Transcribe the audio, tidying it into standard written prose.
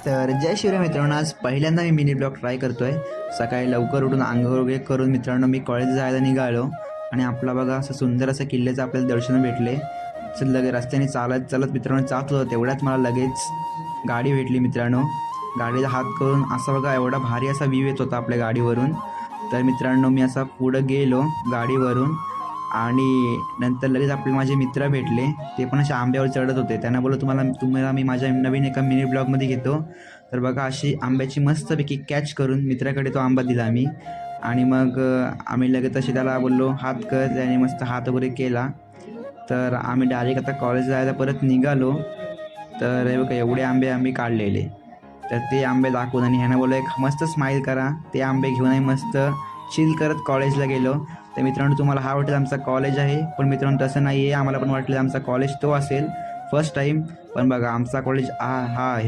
तर जय शिवराय मित्रांनो, आज पहिल्यांदा मी मिनी ब्लॉग ट्राय करतोय। सकाळी लवकर उठून अंघोळ वगैरे करून मित्रांनो मी कॉलेज जायला निघालो आणि आपला बघा असं सुंदर असं किल्ल्याचं आपल्याला दर्शन भेटले। लगे रस्त्याने चालत चालत मित्रांनो जात होतो, तेवढ्यात मला लगेच गाडी भेटली मित्रांनो। गाडीला हात करून असा बघा एवढा भारी असा व्ह्यू येत होता आपल्या गाडीवरून। तर मित्रांनो मी असा पुढं गेलो गाडीवरून आणि नंतर लगेच आपले माझे मित्र भेटले, ते पण अशा आंब्यावर चढत होते। त्यांना बोललो तुम्हाला मी माझ्या नवीन एका मिनी ब्लॉगमध्ये घेतो। तर बघा अशी आंब्याची मस्तपैकी कॅच करून मित्राकडे तो आंबा दिला मी आणि मग आम्ही लगेच तसे त्याला बोललो हात कर, त्याने मस्त हात वगैरे केला। तर आम्ही डायरेक्ट आता कॉलेज जायला परत निघालो। तर हे बघा एवढे आंबे आम्ही काढलेले, तर ते आंबे दाखवून आणि ह्यानं बोललो एक मस्त स्माईल करा, ते आंबे घेऊन आम्ही मस्त चिल करत कॉलेजला गेलो। तर मित्रांनो तुम्हाला हा वाटेल आमचा कॉलेज आहे, पण मित्रांनो तसं नाही आहे। आम्हाला पण वाटलं आमचा कॉलेज तो असेल फर्स्ट टाईम, पण बघा आमचा कॉलेज हा आहे।